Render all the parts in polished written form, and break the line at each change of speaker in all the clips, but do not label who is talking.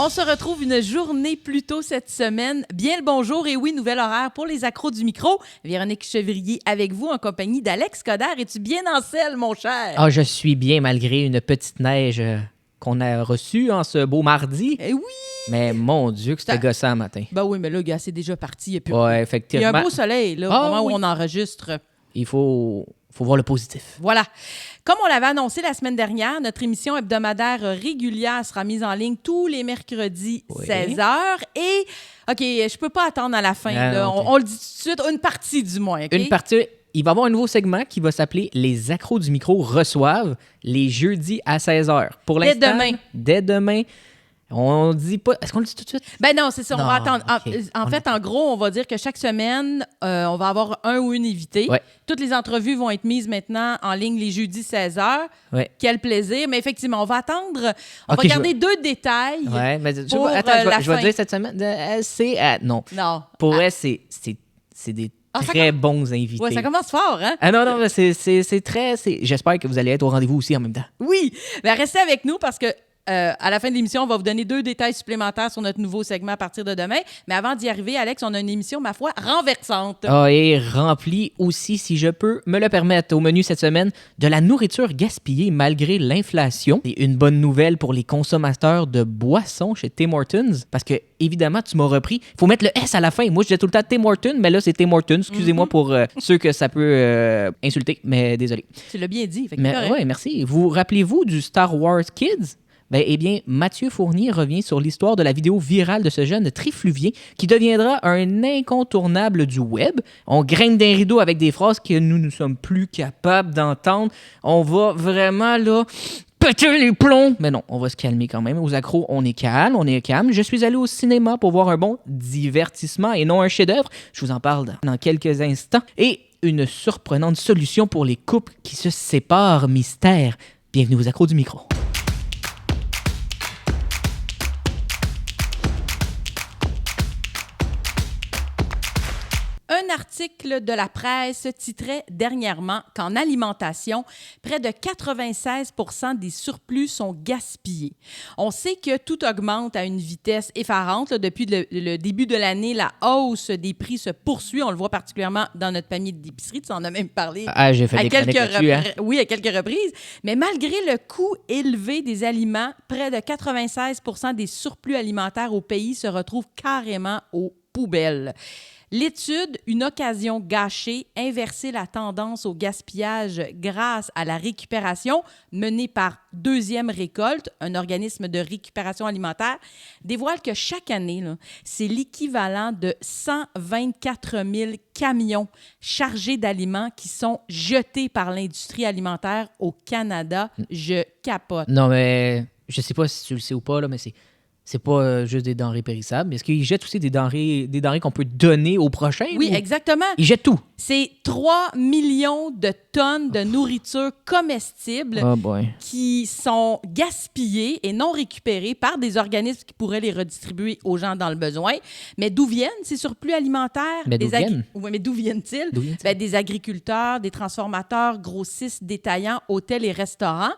On se retrouve une journée plus tôt cette semaine. Bien le bonjour et oui, nouvel horaire pour les accros du micro. Véronique Chevrier avec vous en compagnie d'Alex Coderre. Es-tu bien en selle, mon cher?
Ah, je suis bien malgré une petite neige qu'on a reçue en ce beau mardi.
Eh oui!
Mais mon Dieu que c'était gossant matin.
Ben oui, mais là, gars, c'est déjà parti.
Ouais,
Il y a
effectivement.
un beau soleil là, au moment où on enregistre.
Il faut voir le positif.
Voilà. Comme on l'avait annoncé la semaine dernière, notre émission hebdomadaire régulière sera mise en ligne tous les mercredis 16h. Et, OK, je peux pas attendre à la fin. Là.
Okay.
On le dit tout de suite, une partie du moins. Okay?
Une partie. Il va y avoir un nouveau segment qui va s'appeler « Les accros du micro reçoivent » les jeudis à 16h. Pour l'instant, dès demain. On dit pas... Est-ce qu'on le dit tout de suite?
Ben non, c'est ça.
Non,
on va attendre.
Okay.
En fait, en gros, on va dire que chaque semaine, on va avoir un ou une invitée.
Ouais.
Toutes les entrevues vont être mises maintenant en ligne les jeudis 16h.
Ouais.
Quel plaisir. Mais effectivement, on va attendre... On va garder deux détails
mais
pour
attends, je vais dire cette semaine... non.
Non.
Pour elle, c'est des très bons invités.
Oui, ça commence fort, hein?
Ah non, c'est très... J'espère que vous allez être au rendez-vous aussi en même temps.
Oui. Ben, restez avec nous parce que à la fin de l'émission, on va vous donner 2 détails supplémentaires sur notre nouveau segment à partir de demain. Mais avant d'y arriver, Alex, on a une émission, ma foi, renversante.
Ah, et remplie aussi, si je peux me le permettre, au menu cette semaine, de la nourriture gaspillée malgré l'inflation. C'est une bonne nouvelle pour les consommateurs de boissons chez Tim Hortons, parce que, évidemment, tu m'as repris. Il faut mettre le S à la fin. Moi, je disais tout le temps Tim Hortons, mais là, c'est Tim Hortons. Excusez-moi pour ceux que ça peut insulter, mais désolé.
Tu l'as bien dit.
Oui, merci. Vous rappelez-vous du Star Wars Kids? Eh bien, Mathieu Fournier revient sur l'histoire de la vidéo virale de ce jeune trifluvien qui deviendra un incontournable du web. On grimpe d'un rideau avec des phrases que nous ne sommes plus capables d'entendre. On va vraiment, là, péter les plombs. Mais non, on va se calmer quand même. Aux accros, on est calme. Je suis allé au cinéma pour voir un bon divertissement et non un chef-d'œuvre. Je vous en parle dans quelques instants. Et une surprenante solution pour les couples qui se séparent, mystère. Bienvenue aux accros du micro.
Un article de la presse titrait dernièrement qu'en alimentation, près de 96% des surplus sont gaspillés. On sait que tout augmente à une vitesse effarante. Depuis le début de l'année, la hausse des prix se poursuit. On le voit particulièrement dans notre panier d'épicerie. Tu en as même parlé
j'ai fait des chroniques là-dessus, hein?
Oui, à quelques reprises. Mais malgré le coût élevé des aliments, près de 96% des surplus alimentaires au pays se retrouvent carrément aux poubelles. L'étude, une occasion gâchée, inverser la tendance au gaspillage grâce à la récupération, menée par Deuxième Récolte, un organisme de récupération alimentaire, dévoile que chaque année, là, c'est l'équivalent de 124 000 camions chargés d'aliments qui sont jetés par l'industrie alimentaire au Canada. Je capote.
Non, mais je sais pas si tu le sais ou pas, là, mais c'est pas juste des denrées périssables. Est-ce qu'ils jettent aussi des denrées qu'on peut donner aux prochains?
Oui, exactement.
Ils jettent tout.
C'est 3 millions de tonnes de nourriture comestible qui sont gaspillées et non récupérées par des organismes qui pourraient les redistribuer aux gens dans le besoin. Mais d'où viennent ces surplus alimentaires?
Mais
d'où viennent-ils? Des agriculteurs, des transformateurs, grossistes, détaillants, hôtels et restaurants.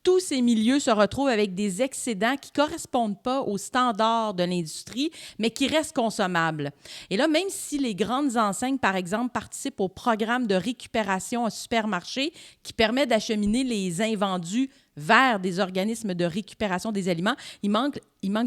Tous ces milieux se retrouvent avec des excédents qui ne correspondent pas aux standards de l'industrie, mais qui restent consommables. Et là, même si les grandes enseignes, par exemple, participent au programme de récupération en supermarché qui permet d'acheminer les invendus vers des organismes de récupération des aliments, il manque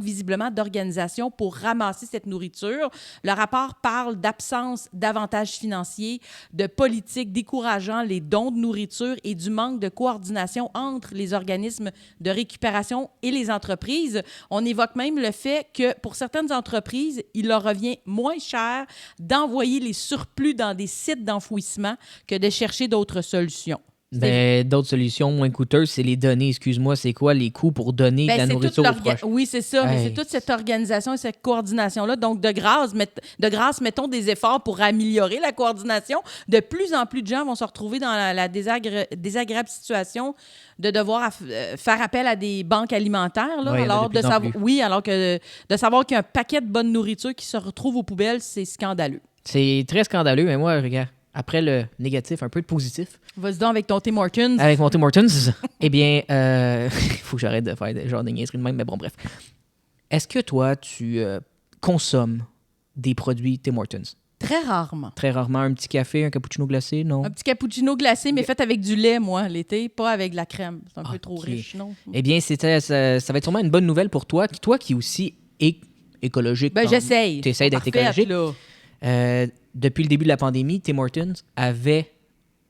visiblement d'organisation pour ramasser cette nourriture. Le rapport parle d'absence d'avantages financiers, de politiques décourageant les dons de nourriture et du manque de coordination entre les organismes de récupération et les entreprises. On évoque même le fait que pour certaines entreprises, il leur revient moins cher d'envoyer les surplus dans des sites d'enfouissement que de chercher d'autres solutions.
D'autres solutions moins coûteuses, c'est les donner. Excuse-moi, c'est quoi les coûts pour donner de la nourriture aux proches?
Oui, c'est ça. Mais c'est toute cette organisation et cette coordination-là. Donc, de grâce, mettons des efforts pour améliorer la coordination. De plus en plus de gens vont se retrouver dans la désagréable situation de devoir faire appel à des banques alimentaires. Là, alors que de savoir qu'il y a un paquet de bonne nourriture qui se retrouve aux poubelles, c'est scandaleux.
C'est très scandaleux, mais moi, regarde. Après le négatif, un peu de positif.
Vas-y donc avec ton Tim Hortons.
Avec mon Tim Hortons. Eh bien, il faut que j'arrête de faire genre des niaiseries de même, mais bon, bref. Est-ce que toi, tu consommes des produits Tim Hortons?
Très rarement.
Très rarement. Un petit café, un cappuccino glacé, non?
Un petit cappuccino glacé, mais fait avec du lait, moi, l'été, pas avec de la crème. C'est un peu trop riche, non?
Eh bien, ça va être sûrement une bonne nouvelle pour toi. Toi qui aussi est écologique.
Ben, j'essaye.
Tu essaies d'être écologique. Depuis le début de la pandémie, Tim Hortons avait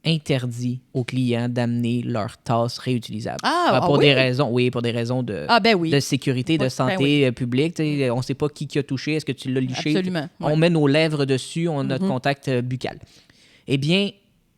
interdit aux clients d'amener leurs tasses réutilisables. Pour des raisons de sécurité, de santé publique. On ne sait pas qui a touché, est-ce que tu l'as liché?
Absolument.
On met nos lèvres dessus, on a notre contact buccal. Eh bien,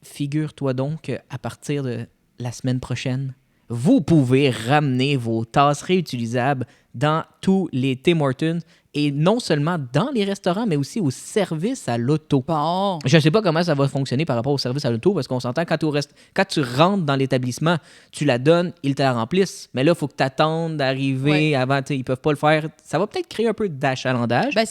figure-toi donc qu'à partir de la semaine prochaine, vous pouvez ramener vos tasses réutilisables dans tous les Tim Hortons et non seulement dans les restaurants, mais aussi au service à l'auto.
Bon.
Je ne sais pas comment ça va fonctionner par rapport au service à l'auto, parce qu'on s'entend, quand tu rentres dans l'établissement, tu la donnes, ils te la remplissent. Mais là, il faut que tu attendes d'arriver avant. Ils ne peuvent pas le faire. Ça va peut-être créer un peu d'achalandage.
Ben,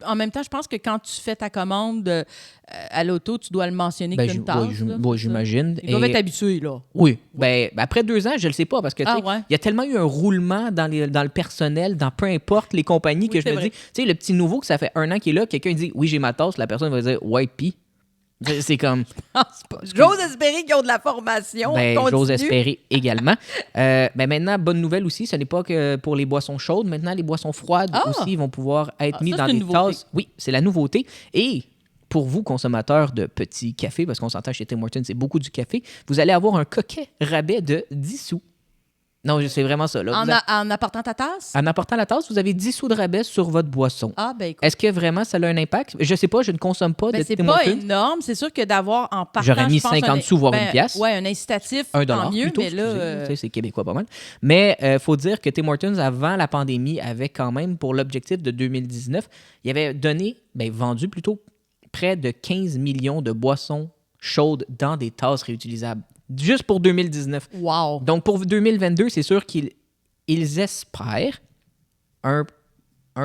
en même temps, je pense que quand tu fais ta commande à l'auto, tu dois le mentionner que tu as une tasse.
Oui, j'imagine.
Ils doivent être habitués, là.
Oui. Ben, après 2 ans, je ne le sais pas, parce que il y a tellement eu un roulement dans le personnel, dans peu importe les compagnies, que je me dis, tu sais, le petit nouveau que ça fait 1 an qu'il est là, quelqu'un dit, oui, j'ai ma tasse, la personne va dire, ouais, pis. C'est comme...
J'ose espérer qu'ils ont de la formation.
J'ose espérer également. Maintenant, bonne nouvelle aussi, ce n'est pas que pour les boissons chaudes. Maintenant, les boissons froides aussi vont pouvoir être mises dans des tasses. Oui, c'est la nouveauté. Et pour vous, consommateurs de petits cafés, parce qu'on s'entend chez Tim Hortons, c'est beaucoup du café, vous allez avoir un coquet rabais de 10 sous. Non, c'est vraiment ça. Là.
En apportant ta tasse?
En apportant la tasse, vous avez 10 sous de rabais sur votre boisson.
Écoute.
Est-ce que vraiment ça a un impact? Je sais pas, je ne consomme pas de Tim Hortons.
C'est pas énorme. C'est sûr que d'avoir en partant,
j'aurais mis 50 sous, voire une pièce.
Oui, un incitatif,
$1
tant mieux.
Plutôt,
mais là,
c'est québécois pas mal. Mais il faut dire que Tim Hortons, avant la pandémie, avait quand même, pour l'objectif de 2019, il avait vendu plutôt près de 15 millions de boissons chaudes dans des tasses réutilisables. Juste pour 2019.
Wow!
Donc, pour 2022, c'est sûr qu'ils espèrent un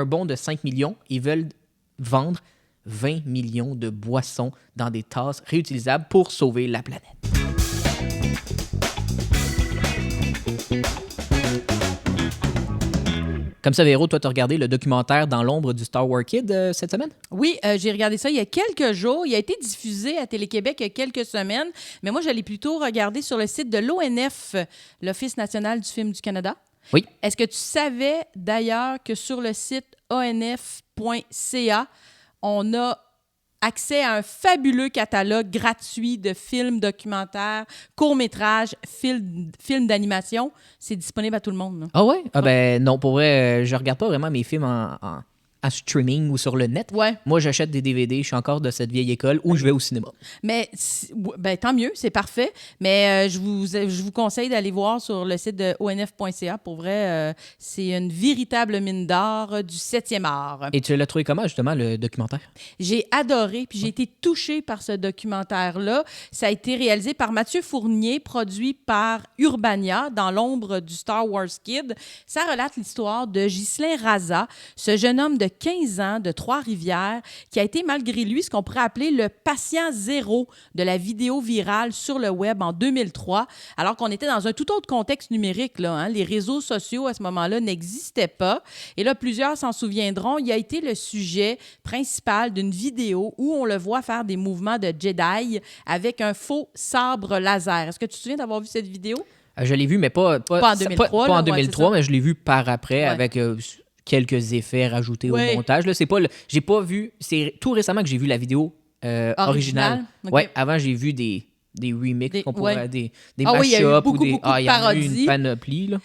bond de 5 millions. Ils veulent vendre 20 millions de boissons dans des tasses réutilisables pour sauver la planète. Comme ça, Véro, toi, tu as regardé le documentaire Dans l'ombre du Star Wars Kid cette semaine?
Oui, j'ai regardé ça il y a quelques jours. Il a été diffusé à Télé-Québec il y a quelques semaines, mais moi, je l'ai plutôt regardé sur le site de l'ONF, l'Office national du film du Canada.
Oui.
Est-ce que tu savais d'ailleurs que sur le site onf.ca, on a accès à un fabuleux catalogue gratuit de films, documentaires, courts-métrages, films d'animation. C'est disponible à tout le monde. Là.
Ah ouais? Non, pour vrai, je regarde pas vraiment mes films en streaming ou sur le net.
Ouais.
Moi, j'achète des DVD. Je suis encore de cette vieille école où je vais au cinéma.
Mais tant mieux, c'est parfait. Mais je vous conseille d'aller voir sur le site de onf.ca. Pour vrai, c'est une véritable mine d'or du 7e art.
Et tu l'as trouvé comment, justement, le documentaire?
J'ai adoré, puis j'ai été touchée par ce documentaire-là. Ça a été réalisé par Mathieu Fournier, produit par Urbania, dans l'ombre du Star Wars Kid. Ça relate l'histoire de Ghislain Raza, ce jeune homme de 15 ans de Trois-Rivières, qui a été malgré lui ce qu'on pourrait appeler le patient zéro de la vidéo virale sur le web en 2003, alors qu'on était dans un tout autre contexte numérique. Là, hein. Les réseaux sociaux à ce moment-là n'existaient pas. Et là, plusieurs s'en souviendront, il a été le sujet principal d'une vidéo où on le voit faire des mouvements de Jedi avec un faux sabre laser. Est-ce que tu te souviens d'avoir vu cette vidéo?
Je l'ai vu, mais pas
en 2003.
Pas en 2003, mais je l'ai vu par après avec... quelques effets rajoutés au montage. Là, j'ai pas vu... C'est tout récemment que j'ai vu la vidéo originale. Okay. Ouais, avant, j'ai vu des remixes, des mashups ou des...
il y a eu
une panoplie. Là.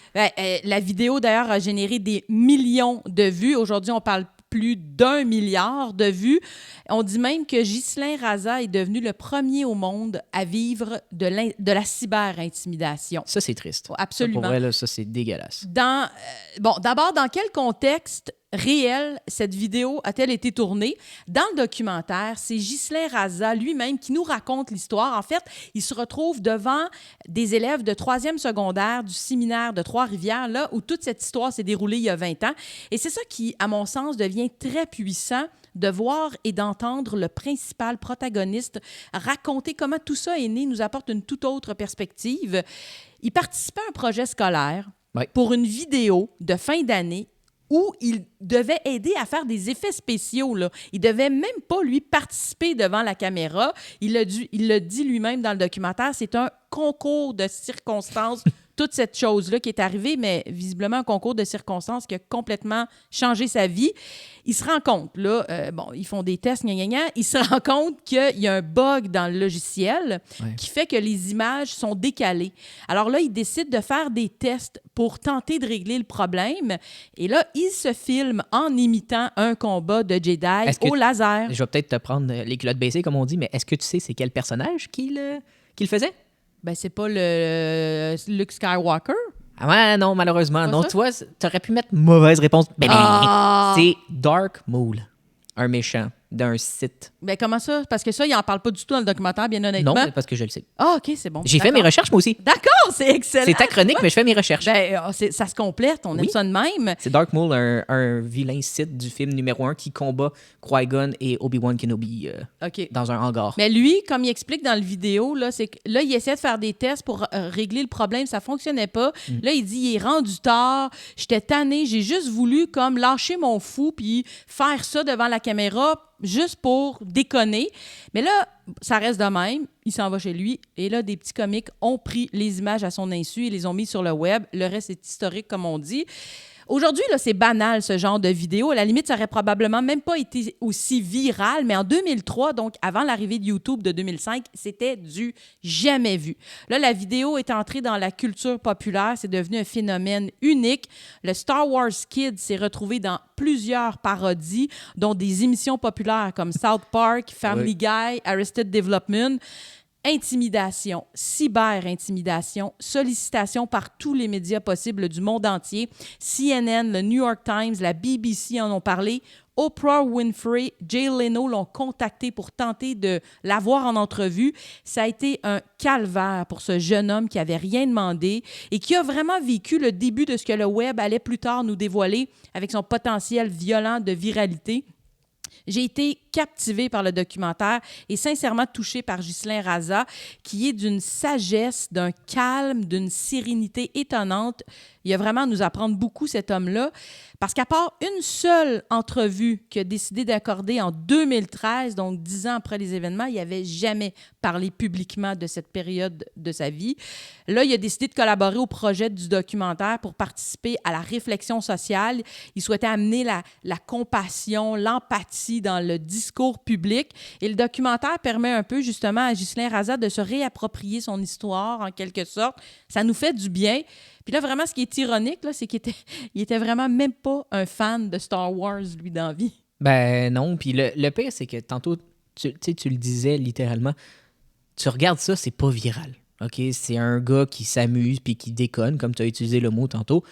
La vidéo, d'ailleurs, a généré des millions de vues. Aujourd'hui, on parle plus d'1 milliard de vues. On dit même que Ghislain Raza est devenu le premier au monde à vivre de la cyber-intimidation.
Ça, c'est triste.
Absolument.
Ça, pour vrai, là, ça, c'est dégueulasse.
D'abord, dans quel contexte réel cette vidéo a-t-elle été tournée? Dans le documentaire, c'est Ghislain Raza lui-même qui nous raconte l'histoire. En fait, il se retrouve devant des élèves de 3e secondaire du séminaire de Trois-Rivières, là où toute cette histoire s'est déroulée il y a 20 ans. Et c'est ça qui, à mon sens, devient très puissant, de voir et d'entendre le principal protagoniste raconter comment tout ça est né, nous apporte une toute autre perspective. Il participait à un projet scolaire pour une vidéo de fin d'année où il devait aider à faire des effets spéciaux. Là. Il devait même pas, lui, participer devant la caméra. Il le dit lui-même dans le documentaire, c'est un concours de circonstances, toute cette chose-là qui est arrivée, mais visiblement un concours de circonstances qui a complètement changé sa vie. Il se rend compte, là, ils font des tests, il se rend compte qu'il y a un bug dans le logiciel qui fait que les images sont décalées. Alors là, il décide de faire des tests pour tenter de régler le problème. Et là, il se filme en imitant un combat de Jedi au laser.
Je vais peut-être te prendre les culottes baissées, comme on dit, mais est-ce que tu sais c'est quel personnage qu'il faisait?
Ben, c'est pas le Luke Skywalker.
Ah ouais, non, malheureusement. Non, toi, t'aurais pu mettre mauvaise réponse. C'est Dark Maul, un méchant d'un site.
Ben, comment ça? Parce que ça, il en parle pas du tout dans le documentaire, bien honnêtement.
Non, parce que je le sais.
Ah, OK, c'est bon.
J'ai fait mes recherches, moi aussi.
D'accord, c'est excellent.
C'est ta chronique, mais je fais mes recherches.
Ben, ça se complète, on aime ça de même.
C'est Dark Maul, un vilain Sith du film numéro 1 qui combat Qui-Gon et Obi-Wan Kenobi dans un hangar.
Mais lui, comme il explique dans le vidéo, là, c'est que là, il essaie de faire des tests pour régler le problème, ça fonctionnait pas. Là, il dit, il est rendu tard, j'étais tanné, j'ai juste voulu comme lâcher mon fou puis faire ça devant la caméra juste pour déconner. Mais là, ça reste de même. Il s'en va chez lui. Et là, des petits comiques ont pris les images à son insu et les ont mis sur le web. Le reste est historique, comme on dit. Aujourd'hui, là, c'est banal, ce genre de vidéo. À la limite, ça aurait probablement même pas été aussi viral, mais en 2003, donc avant l'arrivée de YouTube de 2005, c'était du jamais vu. Là, la vidéo est entrée dans la culture populaire. C'est devenu un phénomène unique. Le Star Wars Kid s'est retrouvé dans plusieurs parodies, dont des émissions populaires comme South Park, Family Guy, Arrested Development. Intimidation, cyber-intimidation, sollicitation par tous les médias possibles du monde entier. CNN, le New York Times, la BBC en ont parlé. Oprah Winfrey, Jay Leno l'ont contacté pour tenter de l'avoir en entrevue. Ça a été un calvaire pour ce jeune homme qui n'avait rien demandé et qui a vraiment vécu le début de ce que le web allait plus tard nous dévoiler avec son potentiel violent de viralité. J'ai été captivée par le documentaire et sincèrement touchée par Ghislain Raza, qui est d'une sagesse, d'un calme, d'une sérénité étonnante. Il a vraiment à nous apprendre beaucoup, cet homme-là, parce qu'à part une seule entrevue qu'il a décidé d'accorder en 2013, donc 10 ans après les événements, il n'avait jamais parlé publiquement de cette période de sa vie. Là, il a décidé de collaborer au projet du documentaire pour participer à la réflexion sociale. Il souhaitait amener la compassion, l'empathie dans le discours public. Et le documentaire permet un peu, justement, à Ghislain Raza de se réapproprier son histoire, en quelque sorte. Ça nous fait du bien. Puis là, vraiment, ce qui est ironique, là, c'est qu'il était vraiment même pas un fan de Star Wars, lui, dans la vie.
Ben non. Puis le pire, c'est que tantôt, tu le disais littéralement, tu regardes ça, c'est pas viral. OK? C'est un gars qui s'amuse puis qui déconne, comme tu as utilisé le mot tantôt.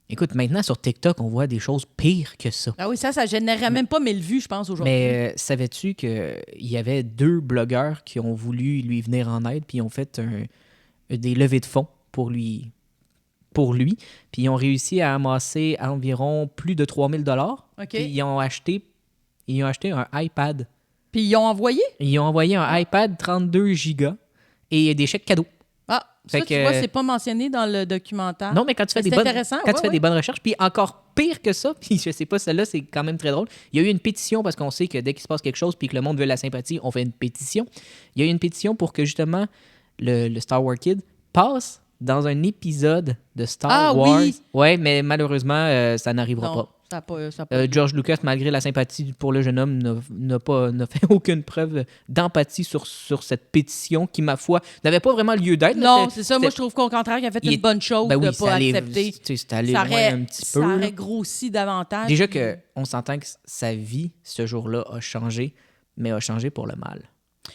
Écoute, maintenant, sur TikTok, on voit des choses pires que ça.
Ah oui, ça générait même pas 1000 vues, je pense, aujourd'hui.
Mais savais-tu qu'il y avait 2 blogueurs qui ont voulu lui venir en aide puis ils ont fait des levées de fonds pour lui. Puis ils ont réussi à amasser environ plus de 3 000 $.
OK.
Ils ont acheté un iPad.
Puis ils ont envoyé?
Ils ont envoyé un iPad 32 gigas et des chèques cadeaux.
Ah, ça, tu vois, c'est pas mentionné dans le documentaire.
Non, mais quand tu fais, des bonnes recherches, puis encore pire que ça, puis je sais pas, celle-là, c'est quand même très drôle. Il y a eu une pétition, parce qu'on sait que dès qu'il se passe quelque chose puis que le monde veut la sympathie, on fait une pétition. Il y a eu une pétition pour que, justement, le Star Wars Kid passe dans un épisode de Star Wars.
Oui.
Ouais, mais malheureusement, ça n'arrivera pas.
Ça a pas
George Lucas, malgré la sympathie pour le jeune homme, n'a fait aucune preuve d'empathie sur cette pétition qui, ma foi, n'avait pas vraiment lieu d'être.
Non, c'est ça. Moi, je trouve qu'au contraire, il a fait une bonne chose de ne pas accepter.
C'est allé loin un petit peu.
Ça aurait grossi davantage.
Déjà qu'on s'entend que sa vie, ce jour-là, a changé, mais a changé pour le mal.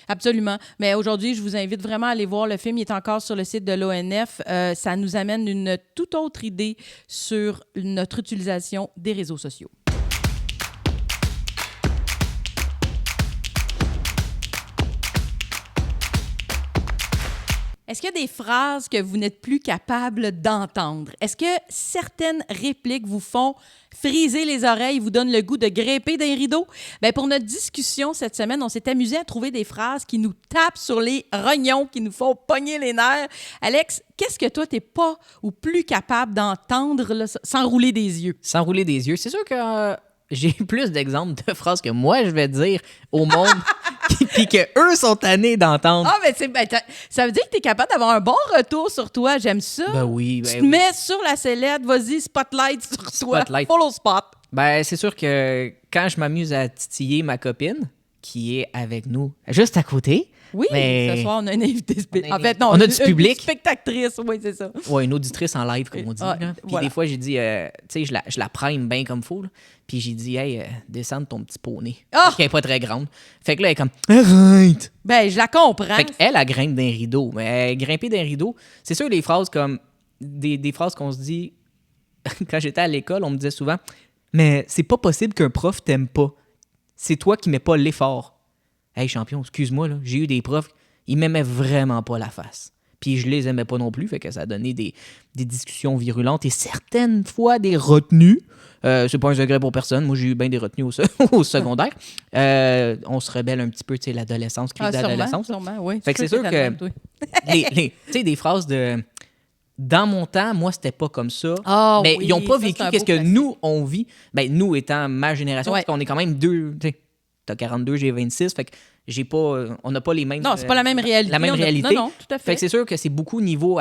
Absolument. Mais aujourd'hui, je vous invite vraiment à aller voir le film. Il est encore sur le site de l'ONF. Ça nous amène une toute autre idée sur notre utilisation des réseaux sociaux. Est-ce qu'il y a des phrases que vous n'êtes plus capable d'entendre? Est-ce que certaines répliques vous font friser les oreilles, vous donnent le goût de grimper d'un rideau? Bien, pour notre discussion cette semaine, on s'est amusé à trouver des phrases qui nous tapent sur les rognons, qui nous font pogner les nerfs. Alex, qu'est-ce que toi, t'es pas ou plus capable d'entendre là, sans rouler des yeux?
Sans rouler des yeux. C'est sûr que j'ai plus d'exemples de phrases que moi, je vais dire au monde puis qu'eux sont tannés d'entendre.
Ah, mais ça veut dire que tu es capable d'avoir un bon retour sur toi. J'aime ça.
Ben oui.
Tu te mets sur la sellette, vas-y, spotlight sur toi. Follow spot.
Ben, c'est sûr que quand je m'amuse à titiller ma copine, qui est avec nous juste à côté.
Oui, ce soir, on a une invitée spéciale. En fait, non,
on a du public.
Une spectatrice, oui, c'est ça.
Oui, une auditrice en live, comme on dit. Puis des fois, j'ai dit, tu sais, je la prime bien comme faut. Là. Puis j'ai dit, hey, descends ton petit poney. Parce qu'elle n'est pas très grande. Fait que là, elle est comme, arrête!
Ben, je la comprends.
Fait qu'elle, elle grimpe d'un rideau. Mais grimper d'un rideau, c'est sûr, des phrases comme, des phrases qu'on se dit, quand j'étais à l'école, on me disait souvent, mais c'est pas possible qu'un prof t'aime pas. C'est toi qui mets pas l'effort. Hey, champion, excuse-moi, là, j'ai eu des profs, ils m'aimaient vraiment pas la face. Puis je les aimais pas non plus, fait que ça a donné des discussions virulentes et certaines fois des retenues. C'est pas un secret pour personne. Moi, j'ai eu bien des retenues au secondaire. On se rebelle un petit peu, tu sais, l'adolescence, crise d'adolescence.
Sûrement, oui.
Fait que c'est sûr que tu sais, des phrases de... Dans mon temps, moi, c'était pas comme ça.
Oh,
mais
oui,
ils ont pas
ça,
vécu qu'est-ce que nous, on vit. Ben, nous étant ma génération, parce qu'on est quand même deux... T'as 42, j'ai 26, fait que j'ai pas, on n'a pas les mêmes...
Non, c'est pas la même réalité.
La même réalité.
Non, tout à fait.
Fait que c'est sûr que c'est beaucoup niveau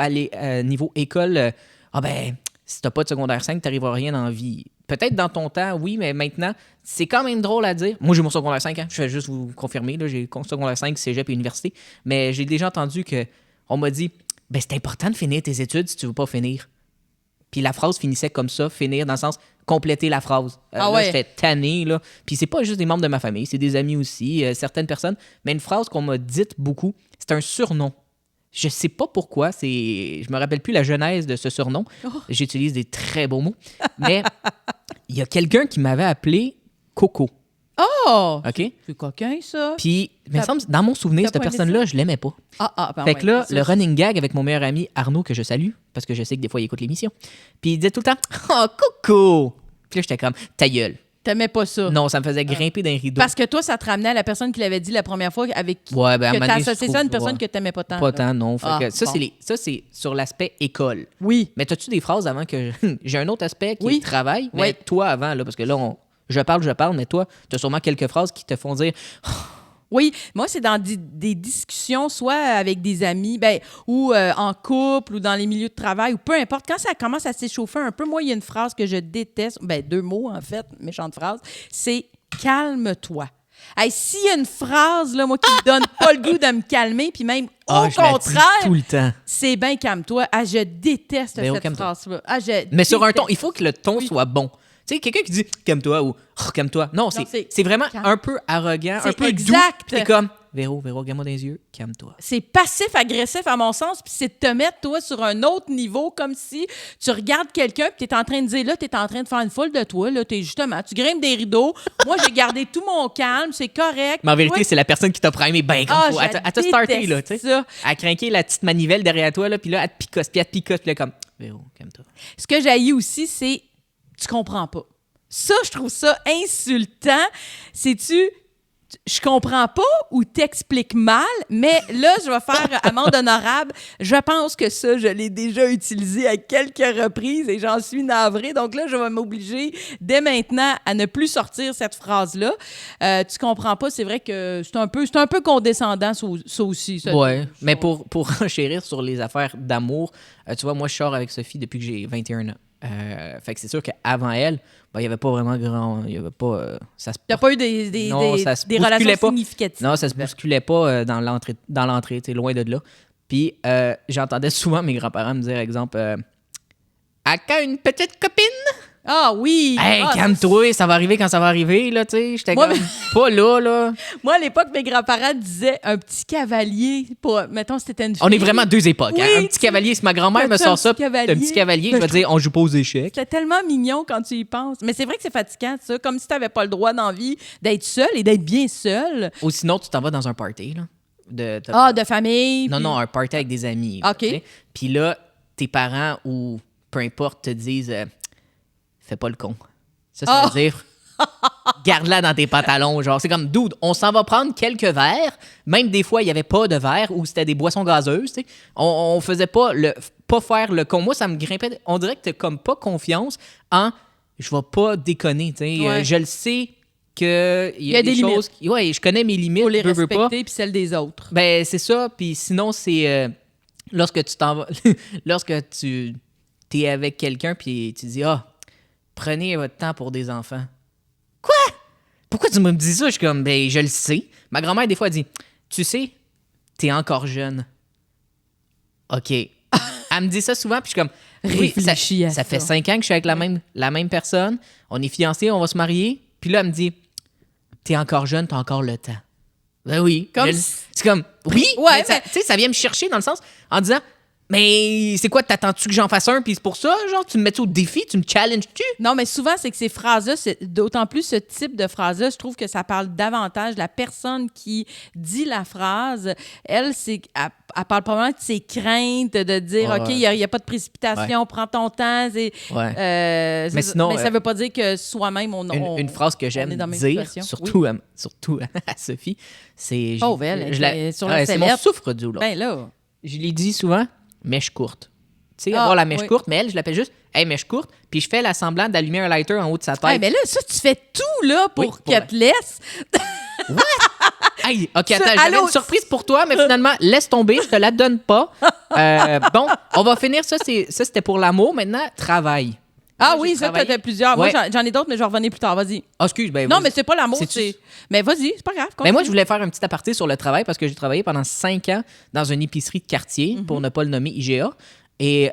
école. Si t'as pas de secondaire 5, t'arriveras à rien dans la vie. Peut-être dans ton temps, oui, mais maintenant, c'est quand même drôle à dire. Moi, j'ai mon secondaire 5, hein, je vais juste vous confirmer. Là, j'ai secondaire 5, cégep et université. Mais j'ai déjà entendu qu'on m'a dit, ben c'est important de finir tes études si tu veux pas finir. Puis la phrase finissait comme ça, finir dans le sens compléter la phrase. Là, j'étais tanné, là. Puis c'est pas juste des membres de ma famille, c'est des amis aussi, certaines personnes. Mais une phrase qu'on m'a dite beaucoup, c'est un surnom. Je sais pas pourquoi, je me rappelle plus la genèse de ce surnom. J'utilise des très beaux mots. Mais il y a quelqu'un qui m'avait appelé Coco.
Oh!
OK?
C'est coquin, ça.
Puis, il me semble, dans mon souvenir, cette personne-là, je l'aimais pas. Fait que là, le running gag avec mon meilleur ami Arnaud, que je salue, parce que je sais que des fois, il écoute l'émission, puis il disait tout le temps « Oh, Coco! » Puis là, j'étais comme « Ta gueule! »
T'aimais pas ça?
Non, ça me faisait grimper d'un rideau.
Parce que toi, ça te ramenait à la personne qui l'avait dit la première fois avec qui
ben,
que t'as associé ça à une personne que t'aimais pas tant.
Pas tant, non. Fait que ça,
bon.
c'est sur l'aspect école.
Oui.
Mais as-tu des phrases avant que... J'ai un autre aspect qui est le travail, mais
Oui.
toi avant, là, parce que là, je parle, mais toi, tu as sûrement quelques phrases qui te font dire...
Oui, moi, c'est dans des discussions, soit avec des amis, ou en couple, ou dans les milieux de travail, ou peu importe. Quand ça commence à s'échauffer un peu, moi, il y a une phrase que je déteste, 2 mots, en fait, méchante phrase, c'est « calme-toi ». Hey, s'il y a une phrase, là, moi, qui me donne pas le goût de me calmer, puis même au contraire,
tout le temps.
c'est bien calme-toi. Ah, je déteste cette phrase-là.
Mais sur un ton, il faut que le ton soit bon. Tu sais, quelqu'un qui dit « calme-toi » ou « calme-toi ». Non, c'est vraiment un peu arrogant, un peu doux. C'est comme « Véro, regarde-moi dans les yeux, calme-toi ». C'est
passif-agressif à mon sens, puis c'est de te mettre, toi, sur un autre niveau, comme si tu regardes quelqu'un, puis tu es en train de dire, là, tu es en train de faire une foule de toi, là, justement, tu grimpes des rideaux. Moi, j'ai gardé tout mon calme, c'est correct.
Mais en vérité, c'est la personne qui t'a primé bien comme faut. Elle t'a starté, là, tu sais. Elle a craqué la petite manivelle derrière toi, là, puis là, elle te picosse, puis là, comme « Véro, calme-toi ».
Ce que j'haïs aussi, c'est tu comprends pas. Ça, je trouve ça insultant. Sais-tu, je comprends pas ou t'expliques mal, mais là, je vais faire amende honorable. Je pense que ça, je l'ai déjà utilisé à quelques reprises et j'en suis navrée. Donc là, je vais m'obliger dès maintenant à ne plus sortir cette phrase-là. Tu comprends pas, c'est vrai que c'est un peu condescendant, ça aussi.
Oui, mais pour renchérir sur les affaires d'amour, tu vois, moi, je sors avec Sophie depuis que j'ai 21 ans. Fait que c'est sûr qu'avant elle, il n'y avait pas vraiment grand... Il y avait pas...
T'as pas eu des relations significatives.
Non, ça se bousculait pas dans l'entrée, tu sais, loin de là. Puis j'entendais souvent mes grands-parents me dire, exemple, « Aka, une petite copine? »
Ah oui!
Hey, calme-toi, ça va arriver quand ça va arriver, là, tu sais. J'étais comme pas là.
Moi, à l'époque, mes grands-parents disaient un petit cavalier. Mettons, c'était une fille.
On est vraiment deux époques.
Oui,
hein? Un petit cavalier, si ma grand-mère me sort ça, un petit cavalier, je vais dire, on joue pas aux échecs.
C'est tellement mignon quand tu y penses. Mais c'est vrai que c'est fatigant, ça. Comme si tu n'avais pas le droit dans la vie d'être seul et d'être bien seul.
Ou sinon, tu t'en vas dans un party, là.
de famille.
Non, un party avec des amis.
OK.
Puis là, tes parents ou peu importe te disent fais pas le con. Ça veut dire garde-la dans tes pantalons. Genre, c'est comme, dude, on s'en va prendre quelques verres. Même des fois, il n'y avait pas de verre ou c'était des boissons gazeuses. T'sais. On faisait pas faire le con. Moi, ça me grimpait. On dirait que t'as comme pas confiance en je vais pas déconner.
Ouais.
Je le sais qu'il y a des choses. Ouais, je connais mes limites.
Faut les respecter puis celles des autres.
Ben, c'est ça. Puis sinon, c'est lorsque tu t'en vas. Lorsque tu es avec quelqu'un puis tu dis prenez votre temps pour des enfants. Quoi? Pourquoi tu me dis ça? Je suis comme, ben, je le sais. Ma grand-mère, des fois, elle dit, tu sais, t'es encore jeune. OK. Elle me dit ça souvent, puis je suis comme,
réfléchis à
ça fait 5 ans que je suis avec la même personne. On est fiancés, on va se marier. Puis là, elle me dit, t'es encore jeune, t'as encore le temps. Ben oui. C'est comme, oui.
Ouais,
mais tu sais, ça vient me chercher dans le sens, en disant, mais c'est quoi, t'attends-tu que j'en fasse un, puis c'est pour ça, genre, tu me mets au défi, tu me challenges-tu?
Non, mais souvent, c'est que ces phrases-là, d'autant plus ce type de phrase-là, je trouve que ça parle davantage de la personne qui dit la phrase. Elle parle probablement de ses craintes, de dire, OK, il n'y a pas de précipitation, prends ton temps. Mais sinon, ça ne veut pas dire que soi-même,
une phrase que j'aime dire, surtout à Sophie, c'est... c'est mon souffre-douleur.
Ben là...
Je l'ai dit souvent, mèche courte. Tu sais, avoir la mèche courte, mais elle, je l'appelle juste « Hey, mèche courte », puis je fais la semblant d'allumer un lighter en haut de sa tête.
Hey, mais là, ça, tu fais tout, là, pour qu'elle te laisse.
Ouais! Hey, OK, attends, j'avais une surprise pour toi, mais finalement, laisse tomber, je te la donne pas. Bon, on va finir, ça, c'était pour l'amour. Maintenant, travail.
Ah oui, ça, t'as plusieurs. Ouais. Moi, j'en ai d'autres, mais je vais revenir plus tard. Vas-y.
Ah, excuse. Ben,
non, mais c'est pas l'amour, c'est... Mais vas-y, c'est pas grave.
Mais moi, je voulais faire un petit aparté sur le travail parce que j'ai travaillé pendant 5 ans dans une épicerie de quartier, pour ne pas le nommer IGA. Et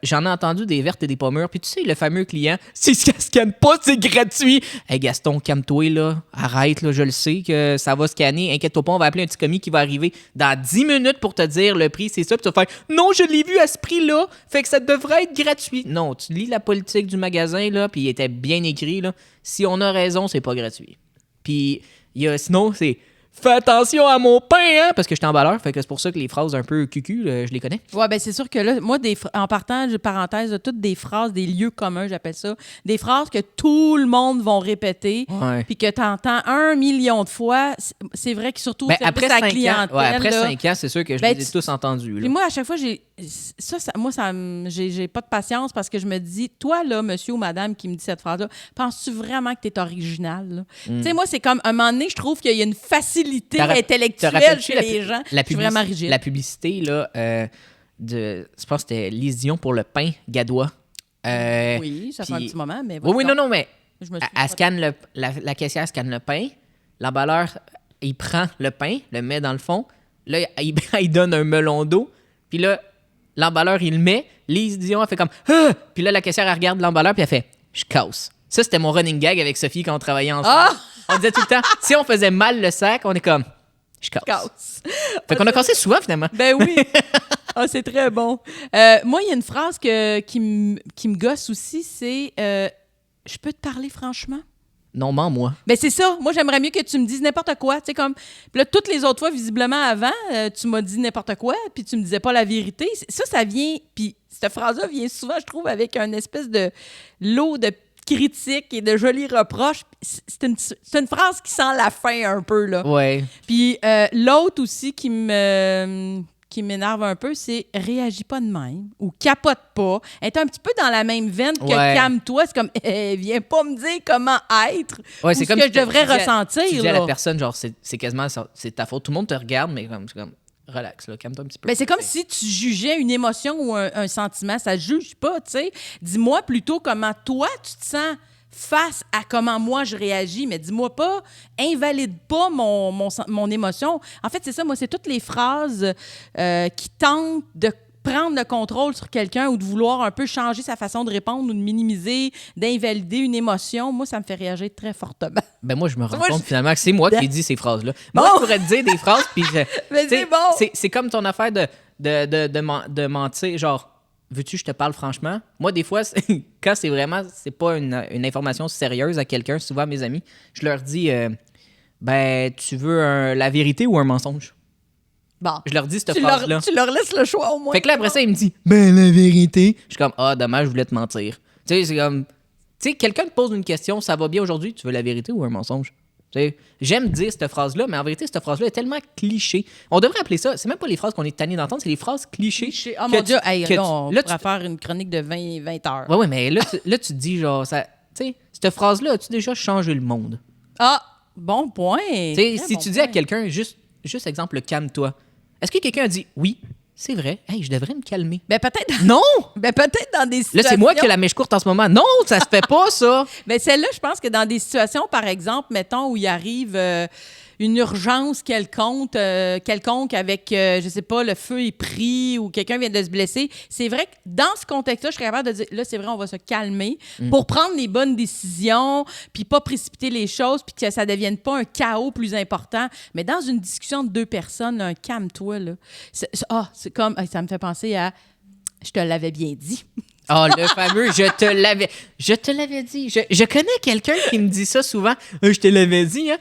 j'en ai entendu des vertes et des pommures. Puis tu sais, le fameux client, si ça scanne pas, c'est gratuit. Hey Gaston, calme-toi, là. Arrête, là, je le sais que ça va scanner. Inquiète-toi pas, on va appeler un petit commis qui va arriver dans 10 minutes pour te dire le prix, c'est ça. Puis tu vas faire, non, je l'ai vu à ce prix-là. Fait que ça devrait être gratuit. Non, tu lis la politique du magasin, là, puis il était bien écrit, là. Si on a raison, c'est pas gratuit. Puis sinon, c'est... Fais attention à mon pain, hein? Parce que je suis emballeur, fait que c'est pour ça que les phrases un peu cucu, je les connais.
Ouais, ben c'est sûr que là, moi, en partant, parenthèse, toutes des phrases, des lieux communs, j'appelle ça, des phrases que tout le monde va répéter, puis que tu entends 1 million de fois. C'est vrai que surtout
après
la clientèle.
Après 5 ans, c'est sûr que je les ai tous entendus. Là.
Puis moi, à chaque fois, j'ai pas de patience parce que je me dis, toi, là, monsieur ou madame qui me dit cette phrase-là, penses-tu vraiment que tu es original? Tu sais, moi, c'est comme, un moment donné, je trouve qu'il y a une facilité intellectuelle chez les gens. Je suis vraiment rigide.
La publicité, là, je pense que c'était Lise Dion pour le pain gadois.
Oui, ça fait un petit moment, mais...
Oui, non, mais elle scanne la caissière scanne le pain, l'emballeur, il prend le pain, le met dans le fond, là, il donne un melon d'eau, puis là, l'emballeur, il le met, Lise Dion, elle fait comme « Ah! » Puis là, la caissière, elle regarde l'emballeur, puis elle fait « Je casse. » Ça, c'était mon running gag avec Sophie quand on travaillait ensemble. Ah! On disait tout le temps, si on faisait mal le sac, on est comme, je casse. Fait qu'on a cassé souvent, finalement.
Ben oui. Ah, c'est très bon. Moi, il y a une phrase qui me gosse aussi, c'est je peux te parler franchement?
Non, moi.
Ben c'est ça. Moi, j'aimerais mieux que tu me dises n'importe quoi. Tu sais, comme. Puis là, toutes les autres fois, visiblement, avant, tu m'as dit n'importe quoi, puis tu me disais pas la vérité. Ça vient. Puis cette phrase-là vient souvent, je trouve, avec une espèce de lot de critiques et de jolis reproches. C'est une phrase qui sent la fin un peu, là.
Ouais.
Puis l'autre aussi qui m'énerve un peu, c'est « réagis pas de même » ou « capote pas ». Elle est un petit peu dans la même veine que « calme-toi ». C'est comme « viens pas me dire comment être ou
c'est
ce
comme
que je devrais ressentir ».
Tu dis à la personne, genre, c'est quasiment c'est ta faute. Tout le monde te regarde, mais c'est comme relax, là, calme-toi un petit peu.
Ben, c'est comme si tu jugeais une émotion ou un sentiment. Ça ne juge pas, tu sais. Dis-moi plutôt comment toi, tu te sens face à comment moi, je réagis. Mais dis-moi pas, invalide pas mon émotion. En fait, c'est ça. Moi, c'est toutes les phrases qui tentent de prendre le contrôle sur quelqu'un ou de vouloir un peu changer sa façon de répondre ou de minimiser, d'invalider une émotion. Moi, ça me fait réagir très fortement.
Ben moi, je me rends compte finalement que c'est moi qui ai dit ces phrases-là. Moi, je pourrais te dire des phrases, puis
mais c'est bon!
C'est comme ton affaire de mentir, genre, veux-tu que je te parle franchement? Moi, des fois, quand c'est pas une information sérieuse à quelqu'un, souvent à mes amis, je leur dis, ben, tu veux la vérité ou un mensonge?
Bon.
Je leur dis cette phrase-là.
Tu leur laisses le choix au moins.
Fait que là, après ça, il me dit, ben la vérité. Je suis comme, ah, dommage, je voulais te mentir. Tu sais, c'est comme, tu sais, quelqu'un te pose une question, ça va bien aujourd'hui, tu veux la vérité ou un mensonge? T'sais, j'aime dire cette phrase-là, mais en vérité, cette phrase-là est tellement cliché. On devrait appeler ça, c'est même pas les phrases qu'on est tanné d'entendre, c'est les phrases clichés.
Oh mon Dieu, hey, là, on pourrait faire une chronique de 20 heures.
Ouais, mais là, tu te dis, genre, tu sais, cette phrase-là, as-tu déjà changé le monde?
Ah, bon point.
Si bon tu dis à quelqu'un, juste exemple, calme-toi, est-ce que quelqu'un a dit, oui, c'est vrai, hey, je devrais me calmer?
Ben peut-être.
Non!
Ben peut-être dans des situations.
Là, c'est moi qui ai la mèche courte en ce moment. Non, ça se fait pas, ça!
Mais celle-là, je pense que dans des situations, par exemple, mettons, où il arrive une urgence quelconque avec, je sais pas, le feu est pris ou quelqu'un vient de se blesser, c'est vrai que dans ce contexte-là, je serais capable de dire, là, c'est vrai, on va se calmer pour prendre les bonnes décisions, puis pas précipiter les choses, puis que ça devienne pas un chaos plus important. Mais dans une discussion de deux personnes, là, un calme-toi, là. C'est comme, ça me fait penser à, je te l'avais bien dit.
Ah, le fameux « je te l'avais dit ». Je connais quelqu'un qui me dit ça souvent. « Je te l'avais dit. Hein? »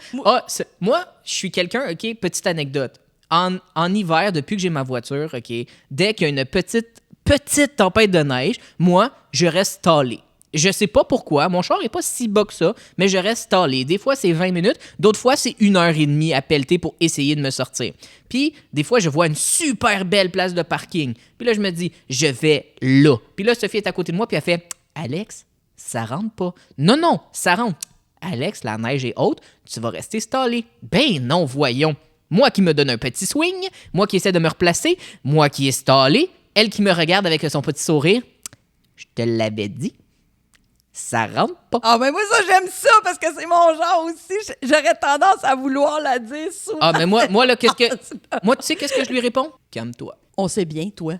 Moi, je suis quelqu'un, OK, petite anecdote. En hiver, depuis que j'ai ma voiture, OK, dès qu'il y a une petite tempête de neige, moi, je reste stallé. Je sais pas pourquoi. Mon char est pas si bas que ça, mais je reste stallé. Des fois, c'est 20 minutes. D'autres fois, c'est 1h30 à pelleter pour essayer de me sortir. Puis, des fois, je vois une super belle place de parking. Puis là, je me dis, je vais là. Puis là, Sophie est à côté de moi, puis elle fait, Alex, ça rentre pas. Non, ça rentre. Alex, la neige est haute, tu vas rester stallé. Ben non, voyons. Moi qui me donne un petit swing, moi qui essaie de me replacer, moi qui est stallé, elle qui me regarde avec son petit sourire. Je te l'avais dit. Ça rentre pas.
Ah, ben moi, ça, j'aime ça parce que c'est mon genre aussi. J'aurais tendance à vouloir la dire souvent.
Ah, mais moi là, qu'est-ce que. Moi, tu sais, qu'est-ce que je lui réponds? Calme-toi.
On sait bien, toi.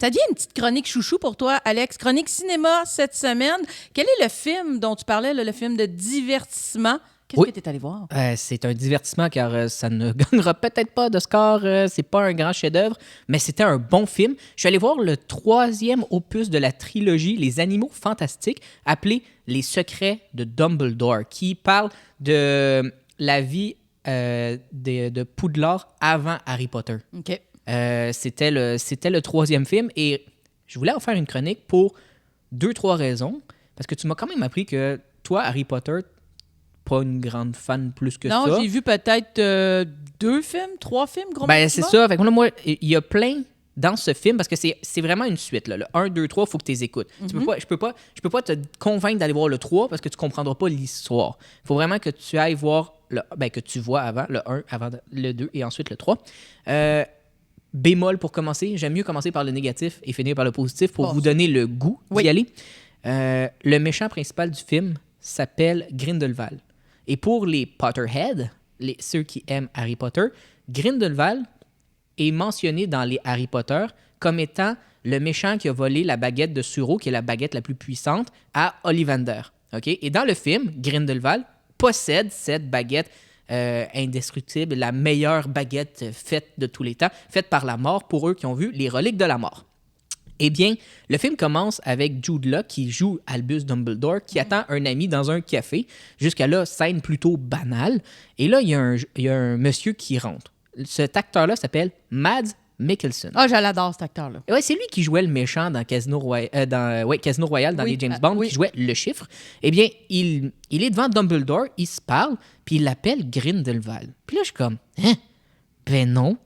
Ça devient une petite chronique chouchou pour toi, Alex. Chronique cinéma cette semaine. Quel est le film dont tu parlais, le film de divertissement? Qu'est-ce que tu es allé voir?
C'est un divertissement car ça ne gagnera peut-être pas de score. C'est pas un grand chef-d'œuvre, mais c'était un bon film. Je suis allé voir le 3e opus de la trilogie Les Animaux Fantastiques, appelé Les Secrets de Dumbledore, qui parle de la vie de Poudlard avant Harry Potter.
OK.
C'était le 3e film et je voulais en faire une chronique pour 2-3 raisons. Parce que tu m'as quand même appris que toi, Harry Potter, pas une grande fan plus que ça.
Non, j'ai vu peut-être 2 films, 3 films, gros
Ben,
maximum.
c'est ça. Fait que là, moi, il y a plein dans ce film, parce que c'est vraiment une suite. Là. Le 1, 2, 3, il faut que tu les écoutes. Je peux pas te convaincre d'aller voir le 3 parce que tu comprendras pas l'histoire. Il faut vraiment que tu ailles voir, que tu vois avant le 1, avant le 2 et ensuite le 3. Bémol pour commencer. J'aime mieux commencer par le négatif et finir par le positif pour vous donner le goût d'y aller. Le méchant principal du film s'appelle Grindelwald. Et pour les Potterheads, ceux qui aiment Harry Potter, Grindelwald est mentionné dans les Harry Potter comme étant le méchant qui a volé la baguette de Suro, qui est la baguette la plus puissante, à Ollivander. Okay? Et dans le film, Grindelwald possède cette baguette indestructible, la meilleure baguette faite de tous les temps, faite par la mort pour eux qui ont vu les reliques de la mort. Eh bien, le film commence avec Jude Law qui joue Albus Dumbledore, qui attend un ami dans un café. Jusqu'à là, scène plutôt banale. Et là, il y a un monsieur qui rentre. Cet acteur-là s'appelle Mads Mikkelsen.
Ah, je l'adore, cet acteur-là.
Ouais, c'est lui qui jouait le méchant dans Casino Royale, dans les James Bond, qui jouait le chiffre. Eh bien, il est devant Dumbledore, il se parle, puis il l'appelle Grindelwald. Puis là, je suis comme, hein? Ben non.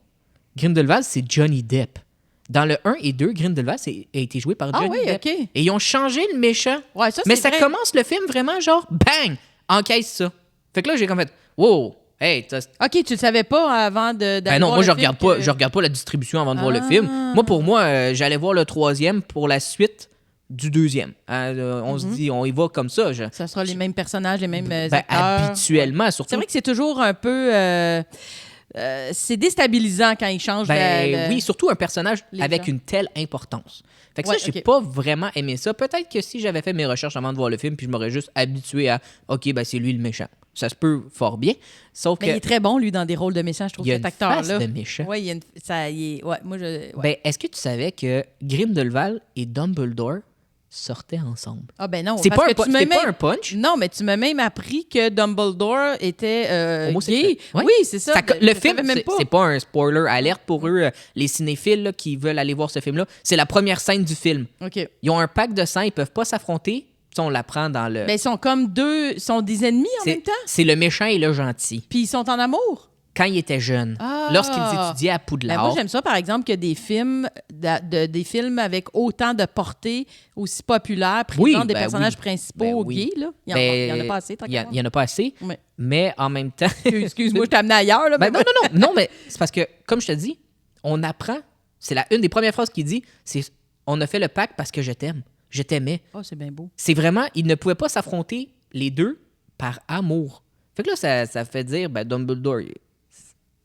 Grindelwald, c'est Johnny Depp. Dans le 1 et 2, Grindelwald a été joué par Johnny Depp.
OK.
Et ils ont changé le méchant.
Ouais, ça,
mais
c'est
ça
vrai.
commence le film vraiment genre, bang! Encaisse ça. Fait que là, j'ai comme fait, wow! Hey,
OK, tu le savais pas avant d'aller
ben non,
voir
moi, je
le film
regarde pas la distribution avant de voir le film. Pour moi, j'allais voir le 3e pour la suite du 2e. On se dit, on y va comme ça.
Ça sera les mêmes personnages, les mêmes acteurs.
Habituellement, surtout.
C'est vrai que c'est toujours un peu... c'est déstabilisant quand ils changent
oui, surtout un personnage avec une telle importance. Fait que ça, j'ai pas vraiment aimé ça. Peut-être que si j'avais fait mes recherches avant de voir le film, puis je m'aurais juste habitué à OK, ben c'est lui le méchant. Ça se peut fort bien. Sauf
mais il est très bon, lui, dans des rôles de méchant, je trouve, cet acteur-là.
Il y a une face de méchant.
Oui, il y a moi,
Ben, est-ce que tu savais que Grindelwald et Dumbledore sortaient ensemble.
Ah ben non,
C'est
parce
pas,
que
c'est pas un punch.
Non, mais tu m'as même appris que Dumbledore était
Homosexuel.
gay.
Ouais.
Oui, c'est ça.
Le
Je
film,
savais même pas.
c'est pas un spoiler alerte pour eux, les cinéphiles là, qui veulent aller voir ce film-là. C'est la première scène du film.
OK.
Ils ont un pack de sang, ils peuvent pas s'affronter. Ça, on l'apprend dans le...
Ben, ils sont comme ils sont des ennemis en même temps.
C'est le méchant et le gentil.
Puis ils sont en amour.
Quand ils étaient jeunes,
Ah!
lorsqu'ils étudiaient à
Ben,
Poudlard...
moi, j'aime ça, par exemple, que des films, des films avec autant de portée, aussi populaires, présentent des personnages principaux gays. Là. Il y en a pas assez, tant qu'à moi.
Il y en a pas assez,
Ouais.
mais en même temps...
Excuse-moi, je t'ai amené ailleurs. Là,
Ben non, mais c'est parce que, comme je te dis, on apprend... C'est une des premières phrases qu'il dit, c'est « On a fait le pacte parce que je t'aime. Je t'aimais. »
Oh, c'est bien beau.
C'est vraiment... Ils ne pouvaient pas s'affronter, les deux, par amour. Fait que là, ça fait dire, ben, Dumbledore...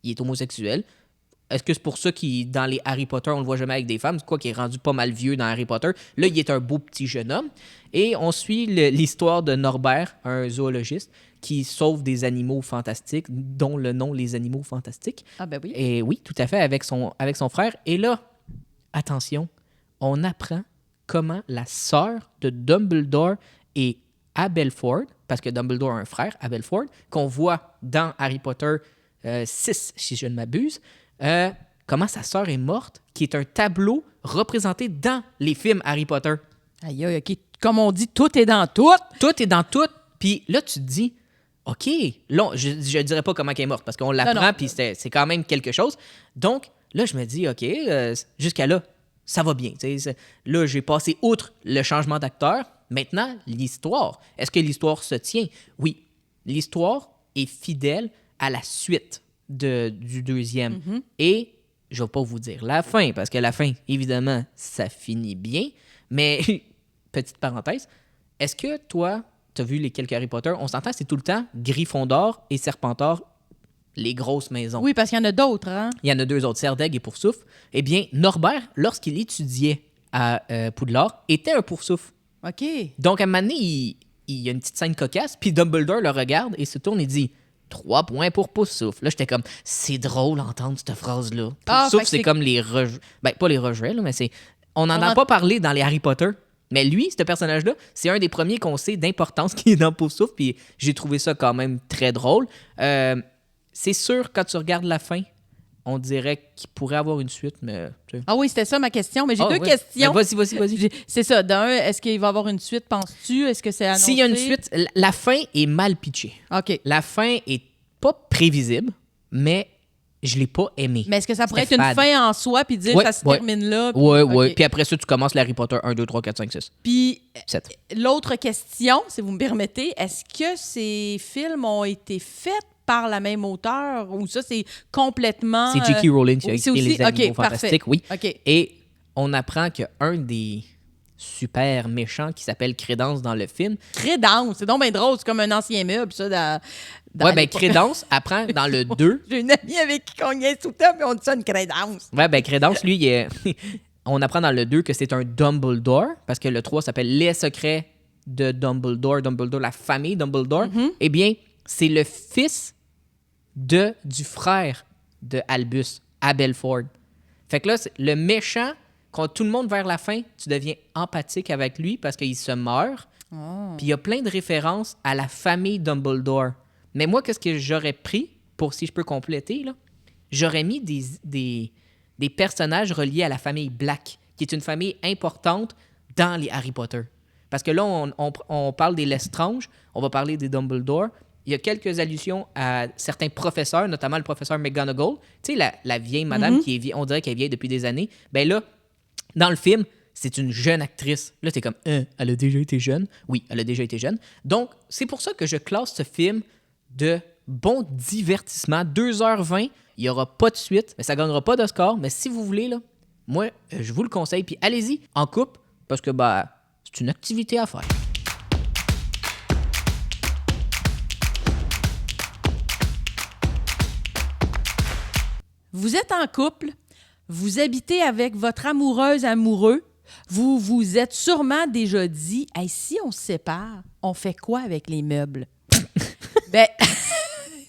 Il est homosexuel. Est-ce que c'est pour ça qu'il, dans les Harry Potter, on le voit jamais avec des femmes? C'est quoi qu'il est rendu pas mal vieux dans Harry Potter. Là, il est un beau petit jeune homme. Et on suit l'histoire de Norbert, un zoologiste, qui sauve des animaux fantastiques, dont le nom Les Animaux Fantastiques.
Ah ben oui.
Et oui, tout à fait, avec son frère. Et là, attention, on apprend comment la sœur de Dumbledore et Aberforth, parce que Dumbledore a un frère, Aberforth, qu'on voit dans Harry Potter 6, si je ne m'abuse, comment sa sœur est morte, qui est un tableau représenté dans les films Harry Potter.
Aïe, aïe, OK. Comme on dit, tout est dans tout.
Tout est dans tout. Puis là, tu te dis, OK, là, je ne dirais pas comment elle est morte, parce qu'on l'apprend, puis c'est quand même quelque chose. Donc, là, je me dis, OK, jusqu'à là, ça va bien. Là, j'ai passé outre le changement d'acteur. Maintenant, l'histoire. Est-ce que l'histoire se tient? Oui. L'histoire est fidèle à la suite du deuxième. Mm-hmm. Et je ne vais pas vous dire la fin, parce que la fin, évidemment, ça finit bien. Mais, petite parenthèse, est-ce que toi, tu as vu les quelques Harry Potter? On s'entend, c'est tout le temps Gryffondor et Serpentard, les grosses maisons.
Oui, parce qu'il y en a d'autres, hein?
Il y en a 2 autres, Serdaigle et Poufsouffle. Eh bien, Norbert, lorsqu'il étudiait à Poudlard, était un Poufsouffle.
OK.
Donc, à un moment donné, il y a une petite scène cocasse, puis Dumbledore le regarde et se tourne et dit 3 points pour Poufsouffle. Là, j'étais comme, c'est drôle d'entendre cette phrase-là. Poufsouffle, c'est comme les rejets. Ben, pas les rejets, là, mais c'est. On n'en a pas parlé dans les Harry Potter. Mais lui, ce personnage-là, c'est un des premiers qu'on sait d'importance qui est dans Poufsouffle, puis j'ai trouvé ça quand même très drôle. C'est sûr, quand tu regardes la fin, on dirait qu'il pourrait avoir une suite, mais...
Ah oui, c'était ça ma question, mais j'ai 2 questions.
Ben, vas-y.
C'est ça. D'un, est-ce qu'il va y avoir une suite, penses-tu? Est-ce que c'est annoncé?
S'il y a une suite, la fin est mal pitchée.
OK.
La fin est pas prévisible, mais je l'ai pas aimée.
Mais est-ce que ça pourrait être une fin en soi, puis dire ça se termine là?
Oui. Okay. Puis après ça, tu commences l'Harry Potter 1, 2, 3, 4, 5, 6.
Puis
7.
L'autre question, si vous me permettez, est-ce que ces films ont été faits par la même auteur ou ça, c'est complètement...
C'est J.K. Rowling qui a écrit Les Animaux Fantastiques, oui.
Okay.
Et on apprend qu'un des super méchants qui s'appelle Crédence dans le film...
Crédence, c'est donc bien drôle, c'est comme un ancien meuble, ça,
ouais, ben Crédence apprend dans le 2...
J'ai une amie avec qui on y est tout le temps, puis on dit ça une Crédence.
Ouais, ben Crédence, lui, on apprend dans le 2 que c'est un Dumbledore, parce que le 3 s'appelle Les Secrets de Dumbledore, la famille Dumbledore. Mm-hmm. Eh bien, c'est le fils du frère de Albus, Aberforth. Fait que là, le méchant, quand tout le monde vers la fin, tu deviens empathique avec lui parce qu'il se meurt. Oh. Puis il y a plein de références à la famille Dumbledore. Mais moi, qu'est-ce que j'aurais pris, pour si je peux compléter, là? J'aurais mis des personnages reliés à la famille Black, qui est une famille importante dans les Harry Potter. Parce que là, on parle des Lestrange, on va parler des Dumbledore. Il y a quelques allusions à certains professeurs, notamment le professeur McGonagall. Tu sais, la vieille madame qui est vieille, on dirait qu'elle est vieille depuis des années. Ben là, dans le film, c'est une jeune actrice. Là, t'es comme, elle a déjà été jeune. Oui, elle a déjà été jeune. Donc, c'est pour ça que je classe ce film de bon divertissement. 2h20, il n'y aura pas de suite, mais ça ne gagnera pas de score. Mais si vous voulez, là, moi, je vous le conseille. Puis allez-y en couple, parce que c'est une activité à faire.
Vous êtes en couple, vous habitez avec votre amoureuse, amoureux, vous vous êtes sûrement déjà dit « Hey, si on se sépare, on fait quoi avec les meubles? » Ben,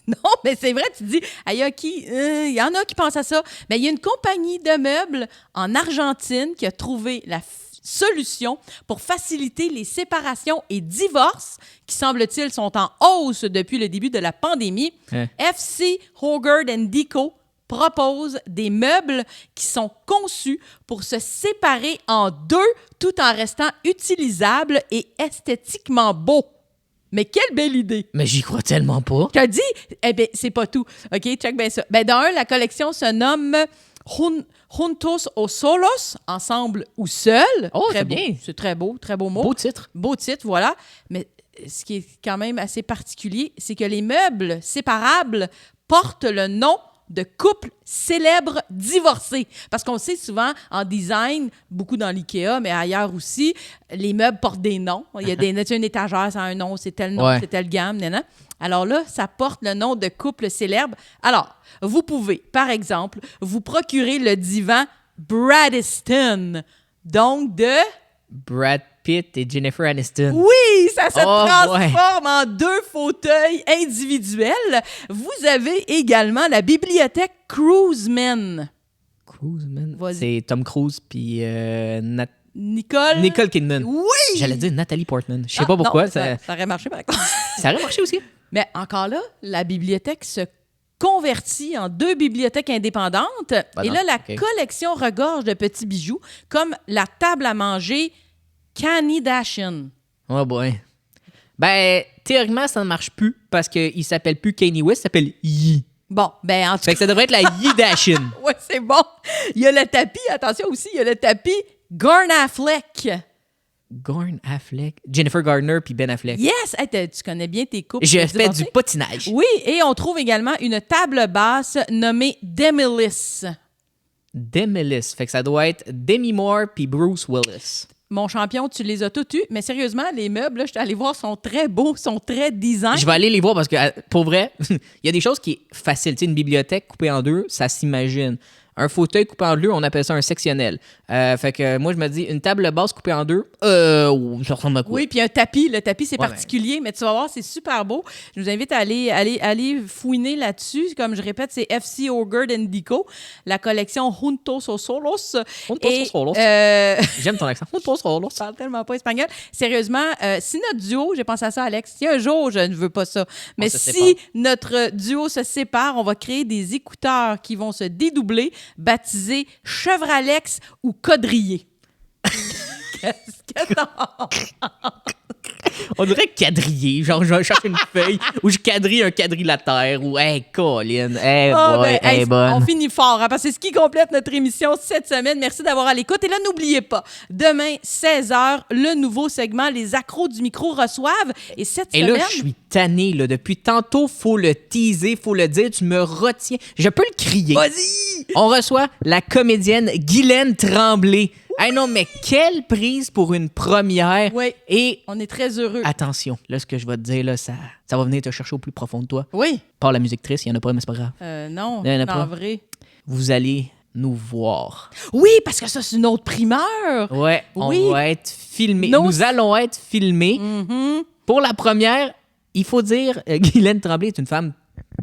non, mais c'est vrai, tu dis « Hey, il y en a qui pensent à ça. » Mais il y a une compagnie de meubles en Argentine qui a trouvé solution pour faciliter les séparations et divorces qui, semble-t-il, sont en hausse depuis le début de la pandémie. FC Hogarth Co propose des meubles qui sont conçus pour se séparer en deux tout en restant utilisables et esthétiquement beaux. Mais quelle belle idée!
Mais j'y crois tellement pas.
Je te dis, eh bien, c'est pas tout. OK, check bien ça. Ben, dans un, la collection se nomme Juntos o Solos, ensemble ou seul.
Oh,
très
c'est
beau.
bien.
C'est très beau mot.
Beau titre.
Beau titre, voilà. Mais ce qui est quand même assez particulier, c'est que les meubles séparables portent le nom de couple célèbre divorcé. Parce qu'on sait souvent, en design, beaucoup dans l'IKEA, mais ailleurs aussi, les meubles portent des noms. Il y a une étagère, ça a un nom, c'est tel nom, c'est telle gamme, nanana. Alors là, ça porte le nom de couple célèbre. Alors, vous pouvez, par exemple, vous procurer le divan Bradiston, donc de...
Brad Pitt et Jennifer Aniston.
Oui, ça se transforme en 2 fauteuils individuels. Vous avez également la bibliothèque Cruiseman.
Cruiseman? C'est Tom Cruise puis
Nicole
Kidman.
Oui!
J'allais dire Natalie Portman. Je sais pas pourquoi.
Non, ça aurait marché, par exemple.
Ça aurait marché aussi.
Mais encore là, la bibliothèque se convertie en 2 bibliothèques indépendantes. Et là, la collection regorge de petits bijoux, comme la table à manger Kani Dashian.
Oh boy. Ben, théoriquement, ça ne marche plus parce qu'il s'appelle plus Kanye West, il s'appelle Yi.
Bon, ben en tout cas...
Fait que ça devrait être la Yi Dashian.
Oui, c'est bon. Il y a le tapis, attention aussi, il y a le tapis Gorn Affleck.
Gorn Affleck. Jennifer Gardner puis Ben Affleck.
Yes! Hey, tu connais bien tes couples.
Je fais du patinage.
Oui, et on trouve également une table basse nommée Demilis.
Demilis. Fait que ça doit être Demi Moore puis Bruce Willis.
Mon champion, tu les as tous eus. Mais sérieusement, les meubles, là, je suis allée voir, sont très beaux, sont très design.
Je vais aller les voir parce que, pour vrai, il y a des choses qui sont faciles. Tu sais, une bibliothèque coupée en 2, ça s'imagine. Un fauteuil coupé en 2, on appelle ça un sectionnel. Fait que moi, je me dis, une table basse coupée en 2, ça ressemble à quoi?
Oui, puis un tapis. Le tapis, c'est particulier, mais tu vas voir, c'est super beau. Je vous invite à aller fouiner là-dessus. Comme je répète, c'est FC Hogarth Co, la collection Juntos o Solos.
Juntos o Solos. J'aime ton accent. Juntos o Solos.
Je parle tellement pas espagnol. Sérieusement, si notre duo, j'ai pensé à ça, Alex, si un jour, je ne veux pas ça, mais si notre duo se sépare, on va créer des écouteurs qui vont se dédoubler, baptisés Chevralex ou Codrier. Qu'est-ce que t'en...
On dirait quadriller. Genre, je cherche une feuille ou je quadrille un quadrilatère ou hey, Colin, bonne.
On finit fort, hein, parce que c'est ce qui complète notre émission cette semaine. Merci d'avoir à l'écoute. Et là, n'oubliez pas, demain, 16h, le nouveau segment Les accros du micro reçoivent. Et cette semaine...
Et là, je suis tanné, là. Depuis tantôt, faut le teaser, faut le dire. Tu me retiens. Je peux le crier.
Vas-y!
On reçoit la comédienne Guylaine Tremblay. Hey non, mais quelle prise pour une première.
Oui,
et
on est très heureux.
Attention, là, ce que je vais te dire, là, ça va venir te chercher au plus profond de toi.
Oui.
Pas la musique triste, il n'y en a pas, mais c'est pas grave.
Non,
en
vrai.
Vous allez nous voir.
Oui, parce que ça, c'est une autre primeur.
Ouais, on va être filmés. Nous allons être filmés.
Mm-hmm.
Pour la première, il faut dire, Guylaine Tremblay est une femme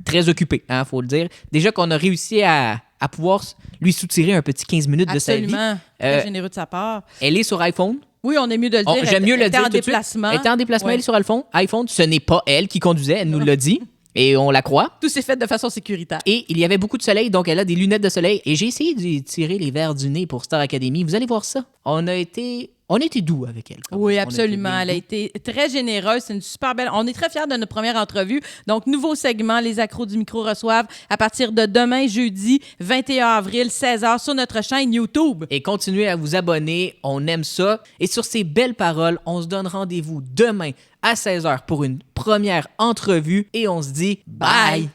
très occupée, hein, faut le dire. Déjà qu'on a réussi à pouvoir lui soutirer un petit 15 minutes de sa vie.
Absolument. Très généreux de sa part.
Elle est sur iPhone.
Oui, on est mieux de le dire.
J'aime mieux le dire
tout de suite. Elle
était en déplacement, elle est sur iPhone. Ce n'est pas elle qui conduisait, elle nous l'a dit. Et on la croit.
Tout s'est fait de façon sécuritaire.
Et il y avait beaucoup de soleil, donc elle a des lunettes de soleil. Et j'ai essayé de tirer les verres du nez pour Star Academy. Vous allez voir ça. On a été doux avec elle.
Oui, absolument. Elle a été très généreuse. C'est une super belle... On est très fiers de notre première entrevue. Donc, nouveau segment, Les accros du micro reçoivent à partir de demain, jeudi, 21 avril, 16h, sur notre chaîne YouTube.
Et continuez à vous abonner. On aime ça. Et sur ces belles paroles, on se donne rendez-vous demain à 16h pour une première entrevue. Et on se dit bye!